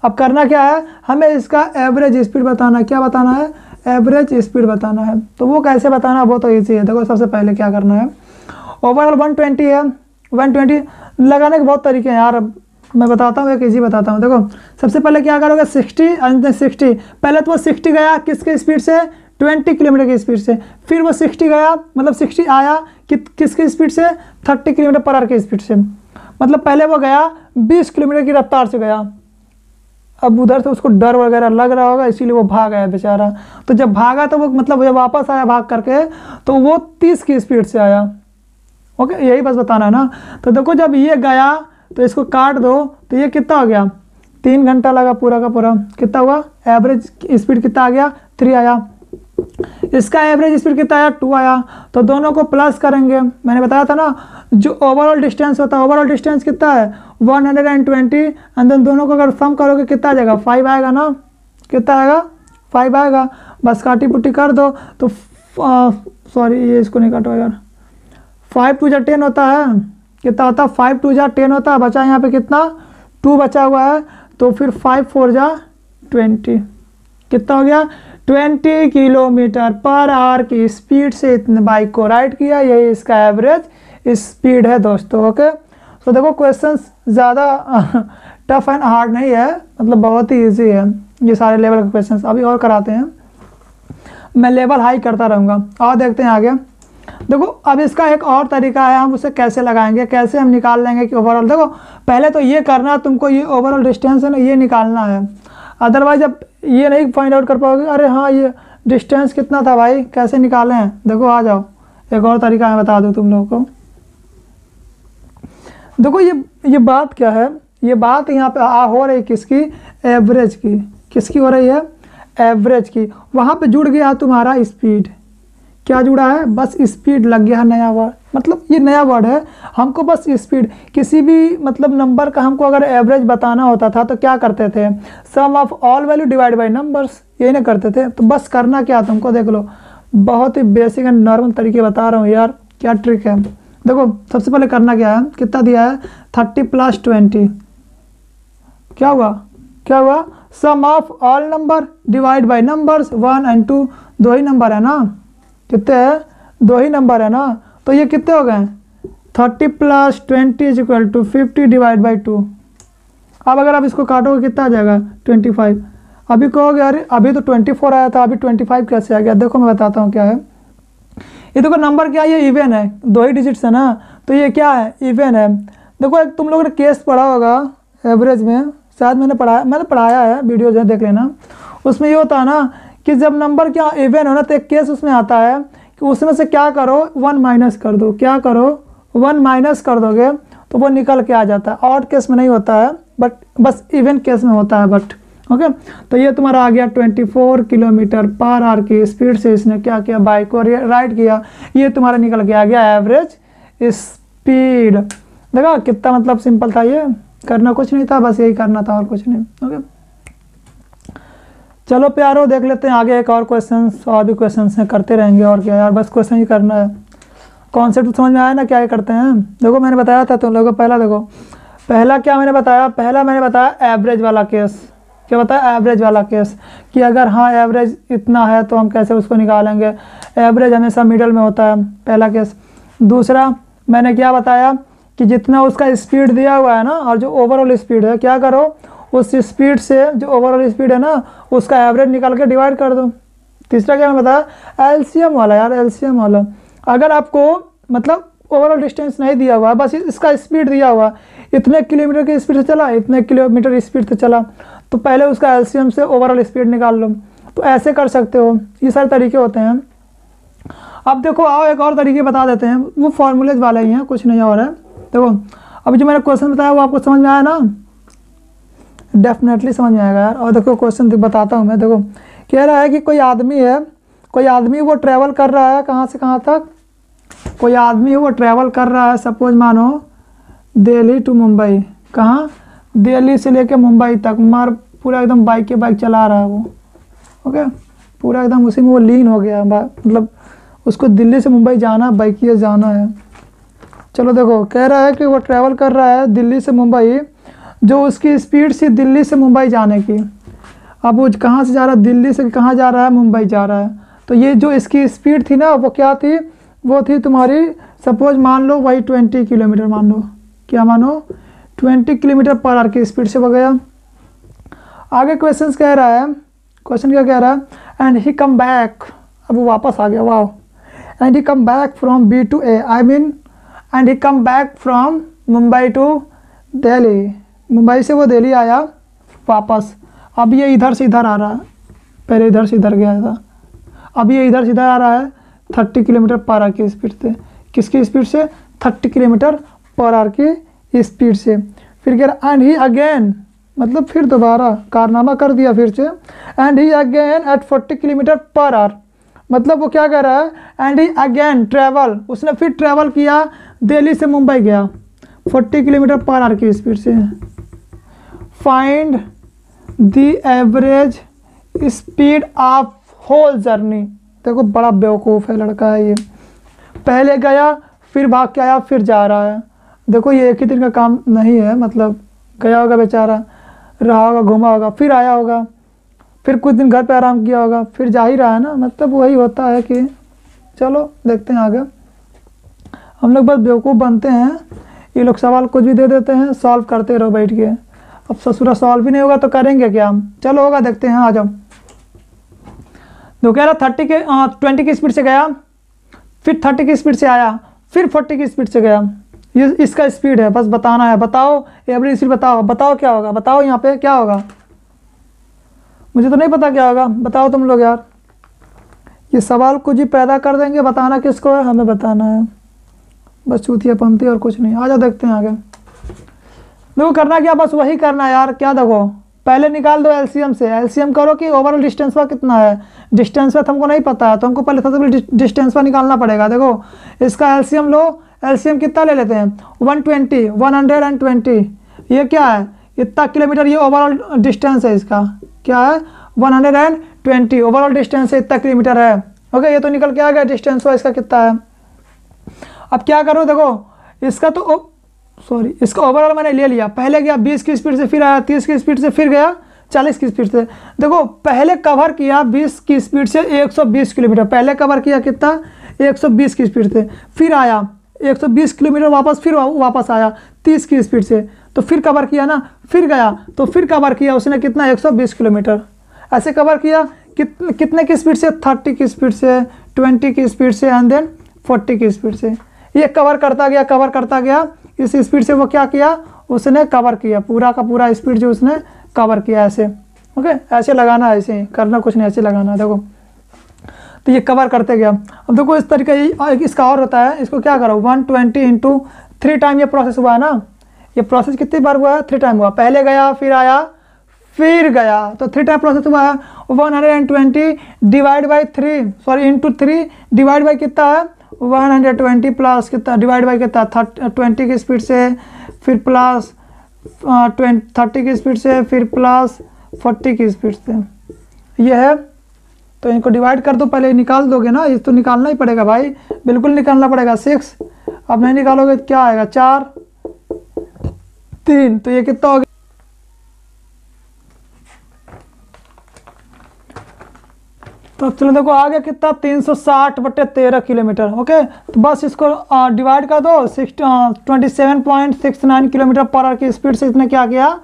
Speaker 1: अब करना क्या है, हमें इसका एवरेज स्पीड बताना है। क्या बताना है? एवरेज स्पीड बताना है। तो वो कैसे बताना है, वो तो ईजी है। देखो सबसे पहले क्या करना है, ओवरऑल 120 है, 120 लगाने के बहुत तरीके हैं यार। अब मैं बताता हूँ, एक ईजी बताता हूँ। देखो सबसे पहले क्या करोगे, 60 पहले तो वो 60 गया किसके स्पीड से, 20 किलोमीटर की स्पीड से। फिर वो 60 गया, मतलब 60 आया किसकी स्पीड से, 30 किलोमीटर पर आवर की स्पीड से। मतलब पहले वो गया 20 किलोमीटर की रफ्तार से गया। अब उधर से उसको डर वगैरह लग रहा होगा, इसीलिए वो भाग गया बेचारा। तो जब भागा तो वो मतलब जब वापस आया भाग करके, तो वो 30 की स्पीड से आया। ओके, यही बस बताना है ना। तो देखो जब ये गया तो इसको काट दो, तो ये कितना हो गया, 3 घंटा लगा पूरा का पूरा। कितना हुआ, एवरेज स्पीड कितना आ गया, 3 आया। इसका एवरेज स्पीड कितना आया, 2 आया। तो दोनों को प्लस करेंगे। मैंने बताया था ना, जो ओवरऑल डिस्टेंस होता है, ओवरऑल डिस्टेंस कितना है, 120, एंड देन दोनों को अगर सम करोगे कितना आ जाएगा, 5 आएगा ना। कितना आएगा, 5 आएगा। बस काटी पुट्टी कर दो। तो सॉरी, ये इसको नहीं काटो यार। 5 2 10 होता है। कितना होता है, 5 2 10 होता है। बचा यहाँ पे कितना, 2 बचा हुआ है। तो फिर 5 4 20, कितना हो गया, 20 किलोमीटर पर आवर की स्पीड से इतने बाइक को राइड किया। यही इसका एवरेज स्पीड है दोस्तों। ओके, तो देखो क्वेश्चंस ज़्यादा टफ एंड हार्ड नहीं है, मतलब बहुत ही इजी है ये सारे लेवल के क्वेश्चंस। अभी और कराते हैं, मैं लेवल हाई करता रहूँगा। और देखते हैं आगे। देखो अब इसका एक और तरीका है, हम उसे कैसे लगाएंगे, कैसे हम निकाल लेंगे कि ओवरऑल। देखो पहले तो ये करना है तुमको, ये ओवरऑल डिस्टेंस है ना, ये निकालना है। अदरवाइज अब ये नहीं फाइंड आउट कर पाओगे, अरे हाँ ये डिस्टेंस कितना था भाई, कैसे निकालें। देखो आ जाओ, एक और तरीका मैं बता दूँ तुम लोगों को। देखो ये बात क्या है, ये बात यहाँ पे हो रही किसकी, एवरेज की। किसकी हो रही है, एवरेज की। वहाँ पे जुड़ गया तुम्हारा स्पीड। क्या जुड़ा है, बस स्पीड लग गया है नया वर्ड। मतलब ये नया वर्ड है, हमको बस स्पीड। किसी भी मतलब नंबर का हमको अगर एवरेज बताना होता था तो क्या करते थे, sum of all value divide by numbers, यही ना करते थे। तो बस करना क्या, तुमको देख लो, बहुत ही बेसिक एंड नॉर्मल तरीके बता रहा हूँ यार, क्या ट्रिक है। देखो सबसे पहले करना क्या है, कितना दिया है, 30 + 20, क्या हुआ, sum of all number divide by numbers 1 और 2, 2 ही नंबर है ना, कितने हैं, 2 ही नंबर है ना। तो ये कितने हो गए, 30 + 20 = 50 डिवाइड बाई 2। अब अगर आप इसको काटोगे कितना आ जाएगा, 25। अभी कहोगे अरे अभी तो 24 आया था, अभी 25 कैसे आ गया। देखो मैं बताता हूँ क्या है। ये देखो नंबर क्या है, ये इवन है, 2 ही डिजिट्स है ना, तो ये क्या है, इवन है। देखो एक तुम लोगों ने केस पढ़ा होगा एवरेज में, शायद मैंने पढ़ाया है, वीडियो जो देख लेना। उसमें ये होता है ना कि जब नंबर क्या इवन हो ना, तो एक केस उसमें आता है कि उसमें से क्या करो, 1 माइनस कर दो। क्या करो, 1 माइनस कर दोगे तो वो निकल के आ जाता है। ऑड केस में नहीं होता है, बट बस इवन केस में होता है। बट ओके, तो ये तुम्हारा आ गया 24 किलोमीटर पर आवर की स्पीड से इसने क्या किया, बाइक को राइड किया। ये तुम्हारा निकल के आ गया एवरेज स्पीड। देखा कितना मतलब सिंपल था, ये करना कुछ नहीं था, बस यही करना था और कुछ नहीं। ओके चलो प्यारो, देख लेते हैं आगे एक और क्वेश्चंस, और भी क्वेश्चंस हैं, करते रहेंगे। और क्या यार, बस क्वेश्चन ही करना है। कॉन्सेप्ट समझ में आया ना, क्या करते हैं। देखो मैंने बताया था तुम लोगों को, पहला क्या मैंने बताया, पहला मैंने बताया एवरेज वाला केस। क्या बताया, एवरेज वाला केस, कि अगर हाँ एवरेज इतना है तो हम कैसे उसको निकालेंगे। एवरेज हमेशा मिडल में होता है, पहला केस। दूसरा मैंने क्या बताया कि जितना उसका स्पीड दिया हुआ है ना, और जो ओवरऑल स्पीड है, क्या करो उस स्पीड से जो ओवरऑल स्पीड है ना, उसका एवरेज निकाल के डिवाइड कर दो। तीसरा क्या मैं बताया, एलसीएम वाला यार, एलसीएम वाला। अगर आपको मतलब ओवरऑल डिस्टेंस नहीं दिया हुआ, बस इसका स्पीड दिया हुआ, इतने किलोमीटर की स्पीड से चला, इतने किलोमीटर स्पीड से चला, तो पहले उसका एलसीएम से ओवरऑल स्पीड निकाल लो। तो ऐसे कर सकते हो, ये सारे तरीके होते हैं। अब देखो आओ एक और तरीके बता देते हैं, वो फॉर्मूलेज वाले ही हैं, कुछ नहीं और है। देखो अभी जो मैंने क्वेश्चन बताया वो आपको समझ में आया ना, डेफिनेटली समझ में आएगा यार। और देखो क्वेश्चन बताता हूँ मैं। देखो कह रहा है कि कोई आदमी है, कोई आदमी वो ट्रैवल कर रहा है कहाँ से कहाँ तक, कोई आदमी वो ट्रैवल कर रहा है सपोज मानो दिल्ली टू मुंबई, कहाँ, दिल्ली से लेके मुंबई तक मार पूरा एकदम बाइक के बाइक चला रहा है वो, ओके, पूरा एकदम उसी में वो लीन हो गया, मतलब उसको दिल्ली से मुंबई जाना, बाइकिए जाना है। चलो देखो कह रहा है कि वो ट्रैवल कर रहा है दिल्ली से मुंबई, जो उसकी स्पीड थी दिल्ली से मुंबई जाने की। अब वो कहाँ से जा रहा है, दिल्ली से कहाँ जा रहा है, मुंबई जा रहा है। तो ये जो इसकी स्पीड थी ना वो क्या थी, वो थी तुम्हारी सपोज मान लो वही 20 किलोमीटर मान लो, क्या मानो 20 किलोमीटर पर आवर की स्पीड से वो गया। आगे क्वेश्चन कह रहा है, क्वेश्चन क्या कह रहा है, एंड ही कम बैक, अब वो वापस आ गया, वाह, and he come back from b to a, I mean and he come back from Mumbai to Delhi, Mumbai से वो दिल्ली आया वापस। अब ये इधर से इधर आ रहा है, पहले इधर से इधर गया था, अब ये इधर से इधर आ रहा है 30 किलोमीटर पर आवर की स्पीड से। किसकी स्पीड से, 30 किलोमीटर पर आवर की स्पीड से। फिर कह रहा एंड ही अगेन, मतलब फिर दोबारा कारनामा कर दिया फिर से, and he again at 40 kilometre per hour, मतलब वो क्या कह रहा है, एंड ही अगेन ट्रैवल, उसने फिर ट्रैवल किया दिल्ली से मुंबई गया 40 किलोमीटर पर आवर की स्पीड से। Find the average speed of whole journey. देखो बड़ा बेवकूफ़ है लड़का है ये, पहले गया फिर भाग के आया फिर जा रहा है। देखो ये एक ही दिन का काम नहीं है, मतलब गया होगा बेचारा, रहा होगा, घूमा होगा, फिर आया होगा, फिर कुछ दिन घर पे आराम किया होगा, फिर जा ही रहा है ना, मतलब वही होता है कि चलो देखते हैं आगे। हम लोग बस बेवकूफ़ बनते हैं, ये लोग सवाल कुछ भी दे देते हैं, सॉल्व करते रहो बैठ के। अब ससुरा सॉल्व भी नहीं होगा तो करेंगे क्या हम, चलो होगा देखते हैं, आ जाओ। तो कह रहा 20 की स्पीड से गया, फिर 30 की स्पीड से आया, फिर 40 की स्पीड से गया। ये इसका स्पीड है, बस बताना है। बताओ एवरेज स्पीड बताओ, बताओ क्या होगा, बताओ यहाँ पे क्या होगा, मुझे तो नहीं पता क्या होगा, बताओ तुम लोग यार। ये सवाल कुछ ही पैदा कर देंगे, बताना किसको है, हमें बताना है, बस चूतिया पंथी और कुछ नहीं। आ जाओ देखते हैं आगे। देखो करना क्या, बस वही करना है यार। क्या देखो पहले निकाल दो एलसीएम से, एलसीएम करो कि ओवरऑल डिस्टेंस का कितना है। डिस्टेंस का हमको नहीं पता है तो हमको पहले सबसे डिस्टेंस का निकालना पड़ेगा। देखो इसका एलसीएम लो, एलसीएम कितना ले लेते हैं 120, 120, ये क्या है इतना किलोमीटर, ये ओवरऑल डिस्टेंस है इसका, क्या है 120 ओवरऑल डिस्टेंस है, इतना किलोमीटर है। ओके ये तो निकल के आ गया डिस्टेंस इसका कितना है। अब क्या करो, देखो इसका तो सॉरी इसका ओवरऑल मैंने ले लिया, पहले गया 20 की स्पीड से, फिर आया 30 की स्पीड से, फिर गया 40 की स्पीड से। देखो पहले कवर किया 20 की स्पीड से 120 किलोमीटर, पहले कवर किया कितना 120 की स्पीड से, फिर आया 120 किलोमीटर वापस, फिर वापस आया 30 की स्पीड से, तो फिर कवर किया ना, फिर गया तो फिर कवर किया उसने कितना 120 किलोमीटर, ऐसे कवर किया कितने की स्पीड से 30 की स्पीड से, 20 की स्पीड से एंड देन 40 की स्पीड से। ये कवर करता गया, कवर करता गया, इस स्पीड से वो क्या किया उसने कवर किया, पूरा का पूरा स्पीड जो उसने कवर किया ऐसे। ओके ऐसे लगाना है, ऐसे करना कुछ नहीं, ऐसे लगाना है। देखो तो ये कवर करते गया। अब देखो इस तरीके इसका और होता है, इसको क्या करो 120 इंटू 3 टाइम ये प्रोसेस हुआ है ना, ये प्रोसेस कितनी बार हुआ है 3 टाइम हुआ, पहले गया फिर आया फिर गया, तो 3 टाइम प्रोसेस हुआ है। 120 divide by 3 sorry into 3 divide by कितना है 120 प्लस कितना डिवाइड बाई कितना 20 की स्पीड से, फिर प्लस 30 की स्पीड से, फिर प्लस 40 की स्पीड से, ये है। तो इनको डिवाइड कर दो, पहले निकाल दोगे ना, ये तो निकालना ही पड़ेगा भाई, बिल्कुल निकालना पड़ेगा। 6 अब नहीं निकालोगे तो क्या आएगा 4 3, तो ये कितना हो गया तो चलो देखो आ गया कितना 360/13 किलोमीटर। ओके तो बस इसको डिवाइड कर दो 27.69 किलोमीटर पर आवर की स्पीड से इसने क्या किया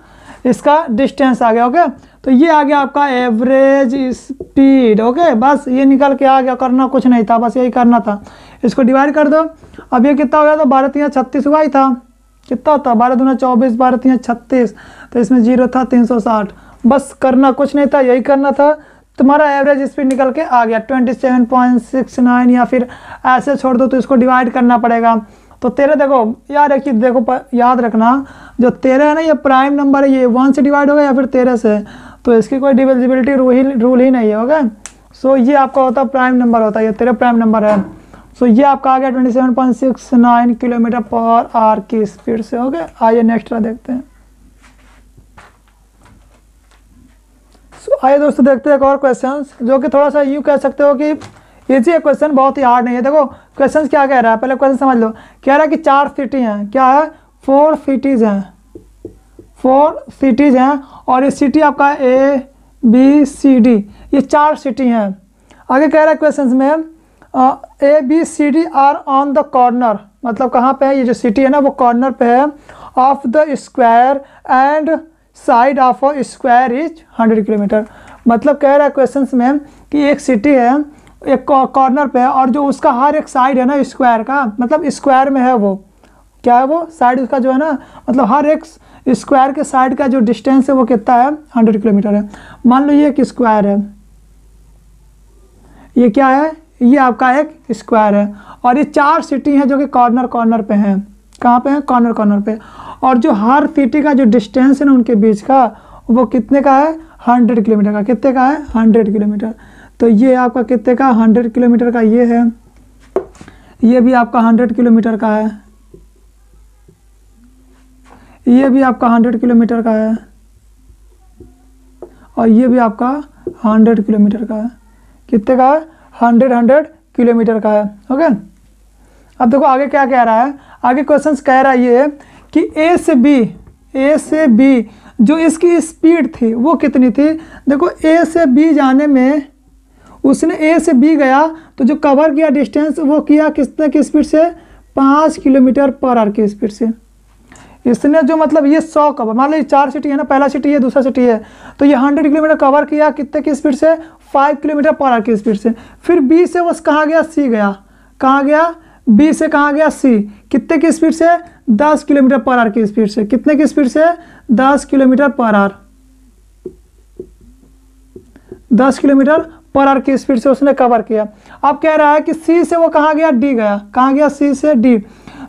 Speaker 1: इसका डिस्टेंस आ गया। ओके तो ये आ गया आपका एवरेज स्पीड। ओके बस ये निकल के आ गया, करना कुछ नहीं था, बस यही करना था। इसको डिवाइड कर दो, अब ये कितना हो गया, तो 12 3 36 हुआ ही था, कितना होता 12 दूना 24 12 3 36, तो इसमें 0 था 360, बस करना कुछ नहीं था, यही करना था। तुम्हारा एवरेज स्पीड निकल के आ गया 27.69, या फिर ऐसे छोड़ दो तो इसको डिवाइड करना पड़ेगा। तो 13 देखो यार एक चीज़ देखो याद रखना, जो 13 है ना ये प्राइम नंबर है, ये 1 से डिवाइड होगा या फिर 13 से, तो इसकी कोई डिविजिबिलिटी रूल ही नहीं है। ओके सो ये आपका होता है प्राइम नंबर होता है, ये तेरा प्राइम नंबर है। सो ये आपका आ गया 27.69 किलोमीटर पर आवर की स्पीड से। ओके, आइए नेक्स्ट देखते हैं। आइए दोस्तों देखते हैं एक और क्वेश्चन जो कि थोड़ा सा यूँ कह सकते हो कि इजी है क्वेश्चन, बहुत ही हार्ड नहीं है। देखो क्वेश्चन क्या कह रहा है, पहले क्वेश्चन समझ लो। कह रहा है कि 4 सिटी हैं, क्या है 4 सिटीज़ हैं, 4 सिटीज़ हैं और ये सिटी आपका ABCD, ये 4 सिटी हैं। आगे कह रहा है क्वेश्चन में ABCD are on the corner, मतलब कहाँ पे है, ये जो सिटी है ना वो कॉर्नर पे है of the square and side of a square is 100 kilometre. मतलब कह रहा है क्वेश्चन में कि एक सिटी है, एक कॉर्नर पे है और जो उसका हर एक साइड है ना स्क्वायर का, मतलब स्क्वायर में है, वो क्या है, वो साइड उसका जो है ना, मतलब हर एक स्क्वायर के साइड का जो डिस्टेंस है वो कितना है 100 किलोमीटर है। मान लो ये एक स्क्वायर है, ये क्या है, ये आपका एक स्क्वायर है और ये 4 सिटी हैं जो कि कॉर्नर कॉर्नर पे हैं। कहाँ पे हैं, कॉर्नर कॉर्नर पे। और जो हर सिटी का जो डिस्टेंस है ना उनके बीच का वो कितने का है 100 किलोमीटर का। कितने का है 100 किलोमीटर। तो ये आपका कितने का 100 किलोमीटर का ये है, ये भी आपका 100 किलोमीटर का है, ये भी आपका 100 किलोमीटर का है और ये भी आपका 100 किलोमीटर का है। कितने का है 100 किलोमीटर का है। ओके, अब देखो आगे क्या कह रहा है। आगे क्वेश्चन कह रहा है ये कि ए से बी जो इसकी स्पीड थी वो कितनी थी। देखो ए से बी जाने में उसने ए से बी गया तो जो कवर किया डिस्टेंस वो किया कितने की स्पीड से 5 किलोमीटर पर आवर की स्पीड से। इसने जो मतलब ये 100 कवर, मान लो 4 सिटी है ना, पहला सिटी है दूसरा सिटी है, तो ये 100 किलोमीटर कवर किया कितने की स्पीड से 5 किलोमीटर पर आवर की स्पीड से। फिर बी से वो कहाँ गया, सी गया, कहाँ गया बी से, कहाँ गया सी, कितने की स्पीड से 10 किलोमीटर पर आवर की स्पीड से। कितने की स्पीड से 10 kilometre per our, 10 kilometre per our की स्पीड से उसने कवर किया। अब कह रहा है कि सी से वो कहाँ गया, डी गया, कहाँ गया सी से डी।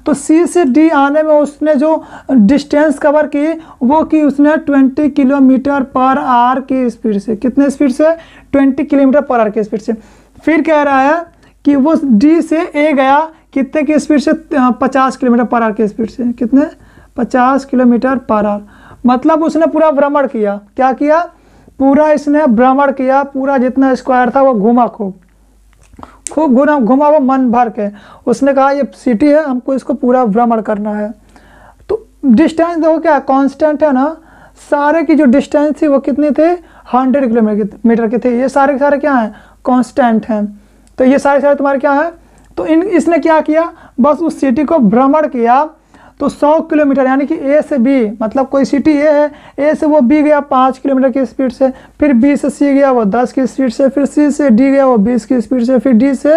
Speaker 1: तो सी से डी आने में उसने जो डिस्टेंस कवर की वो की उसने 20 किलोमीटर पर आवर की स्पीड से। कितने स्पीड से 20 किलोमीटर पर आवर की स्पीड से। फिर कह रहा है कि वो डी से ए गया कितने की स्पीड से 50 किलोमीटर पर आवर की स्पीड से। कितने 50 किलोमीटर पर आवर। मतलब उसने पूरा भ्रमण किया, क्या किया, पूरा इसने भ्रमण किया, पूरा जितना स्क्वायर था वो घूमा, खूब घुमा वो मन भर के। उसने कहा ये सिटी है हमको इसको पूरा भ्रमण करना है। तो डिस्टेंस देखो क्या कांस्टेंट है ना, सारे की जो डिस्टेंस थी वो कितनी थी 100 किलोमीटर की थी। ये सारे के सारे क्या हैं कांस्टेंट हैं। तो ये सारे तुम्हारे क्या हैं, तो इसने क्या किया बस उस सिटी को भ्रमण किया। तो 100 किलोमीटर यानी कि ए से बी, मतलब कोई सिटी ए है, ए से वो बी गया 5 किलोमीटर की स्पीड से, फिर बी से सी गया वो 10 की स्पीड से, फिर सी से डी गया वो 20 की स्पीड से, फिर डी से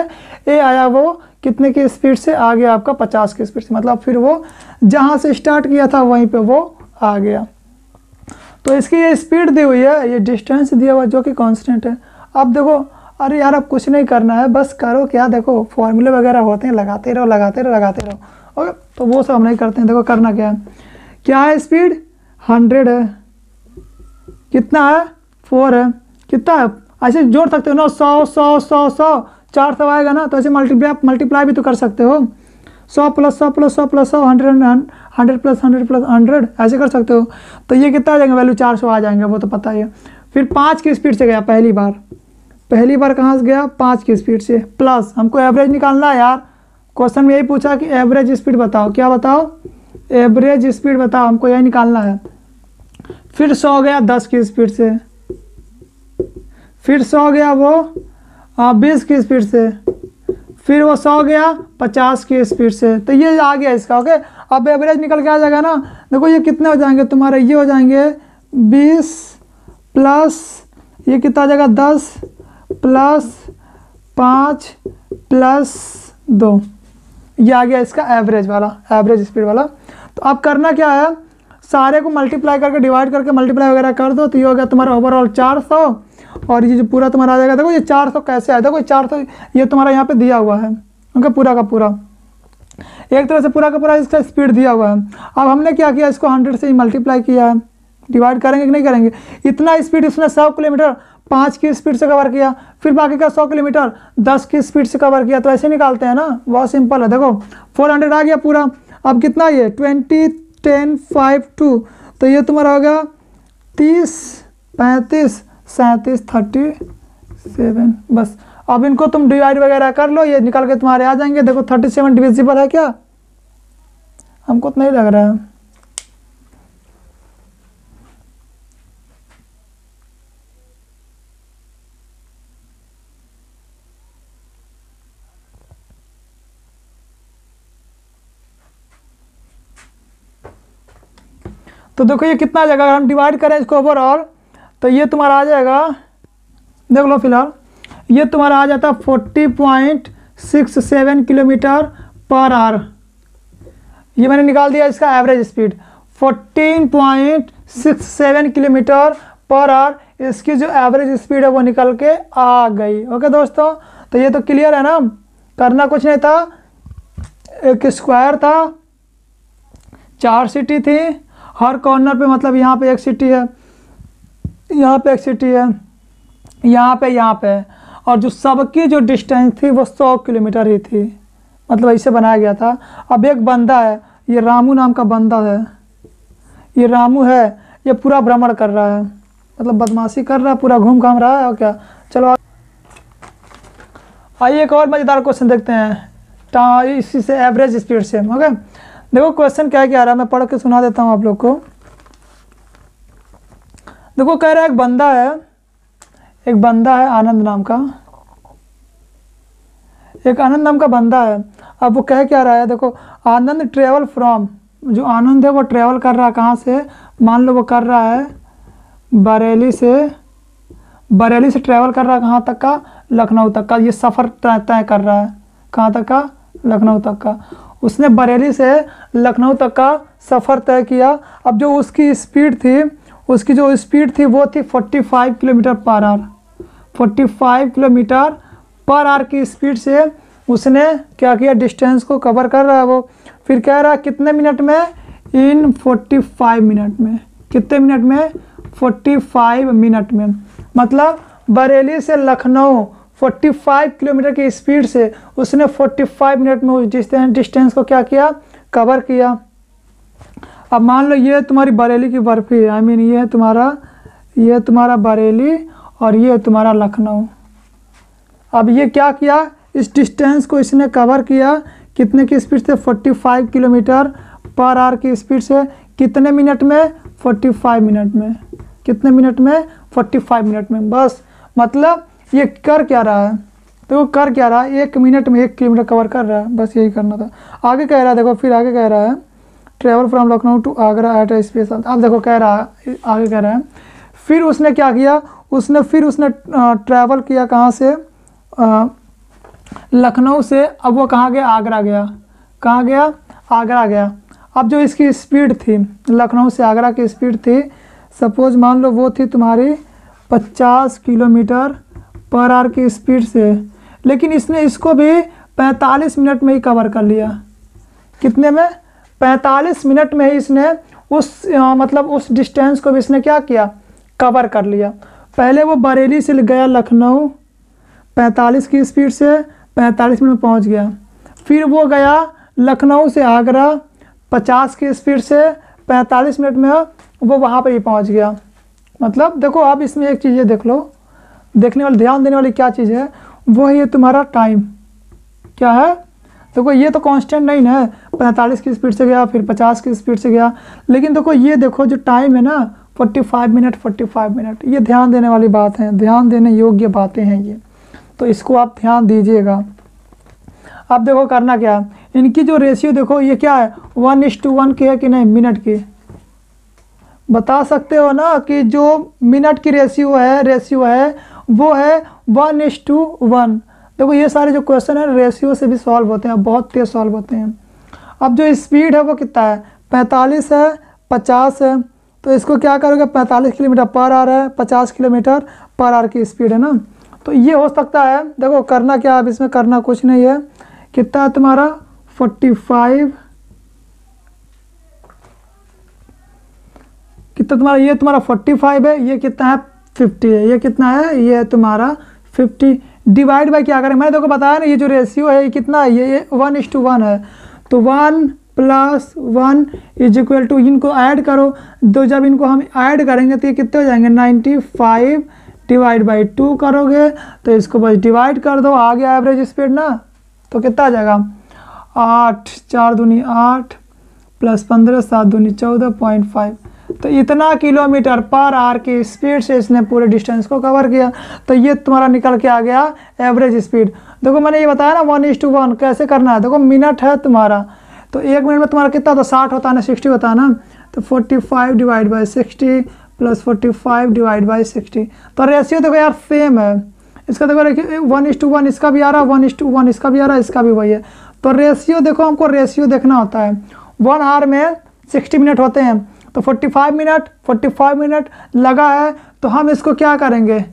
Speaker 1: ए आया वो कितने की स्पीड से आ गया आपका 50 की स्पीड से। मतलब फिर वो जहाँ से स्टार्ट किया था वहीं पे वो आ गया। तो इसकी ये स्पीड दी हुई है, ये डिस्टेंस दिया हुआ जो कि कॉन्स्टेंट है। अब देखो अरे यार अब कुछ नहीं करना है, बस करो क्या, देखो फॉर्मूले वगैरह होते हैं, लगाते रहो लगाते रहो लगाते रहो। ओके, तो वो सब हम नहीं करते हैं। देखो करना क्या है, क्या है स्पीड 100 है, कितना है 4 है, कितना है ऐसे जोड़ सकते हो ना 100 100 100 100 400 आएगा ना, तो ऐसे मल्टीप्लाई भी तो कर सकते हो। 100 plus 100 plus 100 plus 100 100 plus 100 plus 100 ऐसे कर सकते हो। तो ये कितना आ जाएंगे वैल्यू 400 आ जाएंगे, वो तो पता ही है। फिर 5 की स्पीड से गया पहली बार कहाँ से गया 5 की स्पीड से, प्लस हमको एवरेज निकालना है यार। क्वेश्चन में यही पूछा कि एवरेज स्पीड बताओ, क्या बताओ एवरेज स्पीड बताओ, हमको यही निकालना है। फिर 100 गया 10 की स्पीड से, फिर 100 गया वो 20 की स्पीड से, फिर वो 100 गया 50 की स्पीड से। तो ये आ गया इसका। ओके, अब एवरेज निकल के आ जाएगा ना। देखो ये कितने हो जाएंगे तुम्हारे, ये हो जाएंगे 20 प्लस ये कितना आ जाएगा 10 प्लस 5 प्लस 2, ये आ गया इसका एवरेज वाला, एवरेज स्पीड वाला। तो अब करना क्या है, सारे को मल्टीप्लाई करके डिवाइड करके मल्टीप्लाई वगैरह कर दो, तो ये हो गया तुम्हारा ओवरऑल 400। और ये जो पूरा तुम्हारा आ जाएगा, देखो ये 400 कैसे आया, देखो 400 ये तुम्हारा यहाँ पे दिया हुआ है, ओके, पूरा का पूरा एक तरह से पूरा का पूरा इसका स्पीड दिया हुआ है। अब हमने क्या किया, इसको 100 से ही मल्टीप्लाई किया है। डिवाइड करेंगे कि नहीं करेंगे, इतना स्पीड इसने 100 किलोमीटर 5 की स्पीड से कवर किया, फिर बाकी का 100 किलोमीटर 10 की स्पीड से कवर किया। तो ऐसे निकालते हैं ना, बहुत सिंपल है। देखो 400 आ गया पूरा। अब कितना ये 20 10 5 2, तो ये तुम्हारा हो गया 30 35 37 37। बस अब इनको तुम डिवाइड वगैरह कर लो, ये निकल के तुम्हारे आ जाएंगे। देखो 37 डिविजिबल है क्या? हमको तो नहीं लग रहा है। तो देखो ये कितना आ जाएगा, अगर हम डिवाइड करें इसको ओवरऑल, तो ये तुम्हारा आ जाएगा, देख लो फिलहाल, ये तुम्हारा आ जाता है 40.67 किलोमीटर पर आवर। ये मैंने निकाल दिया इसका average speed 14.67 kilometre per our. इसकी जो एवरेज स्पीड है वो निकल के आ गई। ओके दोस्तों, तो ये तो क्लियर है ना, करना कुछ नहीं था। एक स्क्वायर था, 4 सिटी थी, हर कॉर्नर पे मतलब यहाँ पे एक सिटी है, यहाँ पे एक सिटी है, यहाँ पे, और जो सबकी जो डिस्टेंस थी वो 100 किलोमीटर ही थी, मतलब ऐसे बनाया गया था। अब एक बंदा है, ये रामू नाम का बंदा है, ये रामू है, ये पूरा भ्रमण कर रहा है, मतलब बदमाशी कर रहा है, पूरा घूम घाम रहा है। और क्या, चलो आइए एक और मज़ेदार क्वेश्चन देखते हैं इसी से एवरेज स्पीड से। ओके, देखो क्वेश्चन क्या क्या आ रहा है, मैं पढ़ के सुना देता हूँ आप लोग को। देखो कह रहा है एक बंदा है आनंद नाम का, एक आनंद नाम का बंदा है। अब वो कह क्या रहा है, देखो आनंद ट्रेवल फ्रॉम, जो आनंद है वो ट्रेवल कर रहा है कहाँ से, मान लो वो कर रहा है बरेली से ट्रेवल कर रहा है कहाँ तक का, लखनऊ तक का। ये सफ़र तय कर रहा है कहाँ तक का, लखनऊ तक का। उसने बरेली से लखनऊ तक का सफ़र तय किया। अब जो उसकी स्पीड थी, उसकी जो स्पीड थी वो थी 45 kilometre per our. 45 kilometre per our की स्पीड से उसने क्या किया, डिस्टेंस को कवर कर रहा है वो। फिर कह रहा है कितने मिनट में, इन 45 मिनट में। कितने मिनट में, 45 मिनट में। मतलब बरेली से लखनऊ 45 किलोमीटर की स्पीड से उसने 45 मिनट में उस डिस्टेंस को क्या किया, कवर किया। अब मान लो ये तुम्हारी बरेली की बर्फी है, आई मीन ये तुम्हारा बरेली और ये तुम्हारा लखनऊ। अब ये क्या किया, इस डिस्टेंस को इसने कवर किया कितने की स्पीड से, 45 किलोमीटर पर आवर की स्पीड से। कितने मिनट में, 45 मिनट में। कितने मिनट में, 45 मिनट में। बस मतलब ये कर क्या रहा है, तो वो कर क्या रहा है, 1 मिनट में 1 किलोमीटर कवर कर रहा है, बस यही करना था। आगे कह रहा है, देखो फिर आगे कह रहा है travel from Lucknow to Agra at a special. अब देखो कह रहा है, आगे कह रहा है फिर उसने क्या किया, उसने ट्रैवल किया कहाँ से, लखनऊ से। अब वो कहाँ गया, आगरा गया। कहाँ गया, आगरा गया। अब जो इसकी स्पीड थी, लखनऊ से आगरा की स्पीड थी, सपोज मान लो वो थी तुम्हारी 50 किलोमीटर पर आवर की स्पीड से, लेकिन इसने इसको भी 45 मिनट में ही कवर कर लिया। कितने में, 45 मिनट में ही इसने मतलब उस डिस्टेंस को भी इसने क्या किया, कवर कर लिया। पहले वो बरेली से गया लखनऊ 45 की स्पीड से, 45 मिनट में पहुंच गया। फिर वो गया लखनऊ से आगरा 50 की स्पीड से, 45 मिनट में वो वहाँ पर ही पहुँच गया। मतलब देखो अब इसमें एक चीज़ ये देख लो, देखने वाली ध्यान देने वाली क्या चीज़ है, वो है ये तुम्हारा टाइम। क्या है, देखो ये तो कांस्टेंट नहीं है, 45 की स्पीड से गया फिर 50 की स्पीड से गया, लेकिन देखो ये देखो जो टाइम है ना 45 मिनट, 45 मिनट। ये ध्यान देने वाली बात है, ध्यान देने योग्य बातें हैं ये, तो इसको आप ध्यान दीजिएगा। अब देखो करना क्या है, इनकी जो रेशियो देखो ये क्या है, 1:1 की है कि नहीं, मिनट की। बता सकते हो ना कि जो मिनट की रेशियो है वो है 1:1। देखो ये सारे जो क्वेश्चन है रेशियो से भी सॉल्व होते हैं, बहुत तेज सॉल्व होते हैं। अब जो स्पीड है वो कितना है, 45 है, 50 है, तो इसको क्या करोगे, 45 किलोमीटर पर आवर है, 50 किलोमीटर पर आवर की स्पीड है ना, तो ये हो सकता है। देखो करना क्या, अब इसमें करना कुछ नहीं है। कितना है तुम्हारा 45, कितना तुम्हारा, ये तुम्हारा 45 है, ये कितना है 50 है। ये कितना है, ये है तुम्हारा 50 डिवाइड बाई क्या करें, मैंने देखो बताया ना, ये जो रेशियो है ये कितना है, ये 1:1 है। तो 1 + 1 = इनको ऐड करो, तो जब इनको हम ऐड करेंगे तो ये कितने हो जाएंगे, 95 डिवाइड बाई 2 करोगे तो इसको बस डिवाइड कर दो, आ गया एवरेज स्पीड ना। तो कितना आ जाएगा, 8 4 दूनी 8 + 15 7 दूनी 14.5। तो इतना किलोमीटर पर आवर की स्पीड से इसने पूरे डिस्टेंस को कवर किया। तो ये तुम्हारा निकल के आ गया एवरेज स्पीड। देखो मैंने ये बताया ना 1:1 कैसे करना है। देखो मिनट है तुम्हारा, तो 1 मिनट में तुम्हारा कितना होता है, 60 होता है ना, 60 होता है ना। तो 45 डिवाइड बाई 60 + 45 डिवाइड बाई 60। तो रेशियो देखो यार सेम है इसका, देखो 1:1 इसका भी आ रहा है, 1:1 इसका भी आ रहा है, इसका भी वही है। तो रेशियो देखो, हमको रेशियो देखना होता है। 1 आवर में 60 मिनट होते हैं, तो 45 मिनट लगा है, तो हम इसको क्या करेंगे,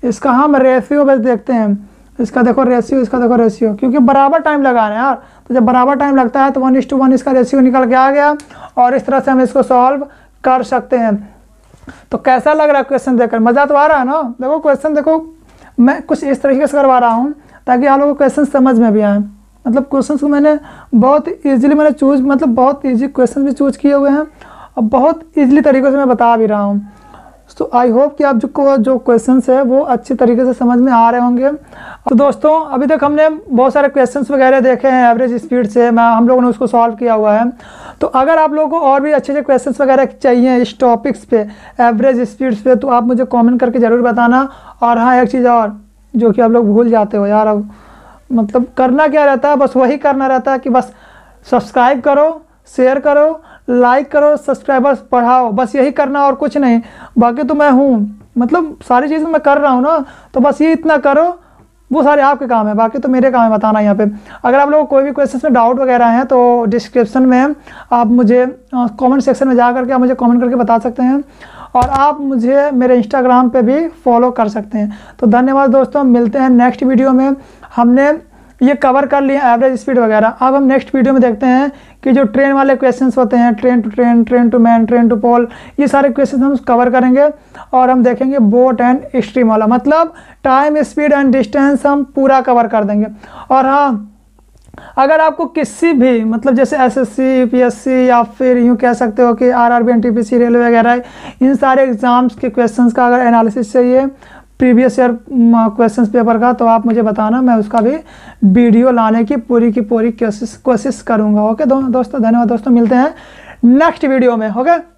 Speaker 1: इसका हम रेशियो बस देखते हैं। इसका देखो रेशियो, इसका देखो रेशियो, क्योंकि बराबर टाइम लगाना है यार। तो जब बराबर टाइम लगता है तो 1:1 इसका रेशियो निकल के आ गया, और इस तरह से हम इसको सॉल्व कर सकते हैं। तो कैसा लग रहा है क्वेश्चन देखकर, मज़ा तो आ रहा है ना। देखो क्वेश्चन देखो मैं कुछ इस तरीके से करवा रहा हूँ ताकि आप लोगों को क्वेश्चन समझ में भी आए। मतलब क्वेश्चन को मैंने बहुत ईजिली मैंने चूज, मतलब बहुत ईजी क्वेश्चन भी चूज किए हुए हैं, और बहुत ईजिली तरीके से मैं बता भी रहा हूँ। तो आई होप कि आप जो क्वेश्चंस है वो अच्छी तरीके से समझ में आ रहे होंगे। तो दोस्तों अभी तक हमने बहुत सारे क्वेश्चंस वगैरह देखे हैं एवरेज स्पीड से, हम लोगों ने उसको सॉल्व किया हुआ है। तो अगर आप लोगों को और भी अच्छे अच्छे क्वेश्चंस वगैरह चाहिए इस टॉपिक्स पे, एवरेज स्पीड्स पे, तो आप मुझे कमेंट करके ज़रूर बताना। और हाँ, एक चीज़ और जो कि आप लोग भूल जाते हो यार, अब मतलब करना क्या रहता है, बस वही करना रहता है कि बस सब्सक्राइब करो, शेयर करो, लाइक करो, सब्सक्राइबर्स बढ़ाओ, बस यही करना और कुछ नहीं। बाकी तो मैं हूँ, मतलब सारी चीज़ें मैं कर रहा हूँ ना, तो बस ये इतना करो, वो सारे आपके काम है, बाकी तो मेरे काम है बताना यहाँ पे। अगर आप लोगों को कोई भी क्वेश्चन में डाउट वगैरह हैं तो डिस्क्रिप्शन में आप मुझे कमेंट सेक्शन में जा करके आप मुझे कमेंट करके बता सकते हैं, और आप मुझे मेरे इंस्टाग्राम पे भी फॉलो कर सकते हैं। तो धन्यवाद दोस्तों, मिलते हैं नेक्स्ट वीडियो में। हमने ये कवर कर लिया एवरेज स्पीड वगैरह। अब हम नेक्स्ट वीडियो में देखते हैं कि जो ट्रेन वाले क्वेश्चंस होते हैं, train to train, train to man, train to pole, ये सारे क्वेश्चंस हम कवर करेंगे। और हम देखेंगे बोट एंड स्ट्रीम वाला, मतलब टाइम, स्पीड एंड डिस्टेंस हम पूरा कवर कर देंगे। और हाँ, अगर आपको किसी भी मतलब जैसे एसएससी, यूपीएससी, या फिर यूँ कह सकते हो कि आरआरबी, एनटीपीसी, रेलवे वगैरह, इन सारे एग्ज़ाम्स के क्वेश्चंस का अगर एनालिसिस चाहिए प्रीवियस ईयर क्वेश्चंस पेपर का, तो आप मुझे बताना, मैं उसका भी वीडियो लाने की पूरी कोशिश करूँगा। ओके दोस्तों, धन्यवाद दोस्तों, मिलते हैं नेक्स्ट वीडियो में। ओके।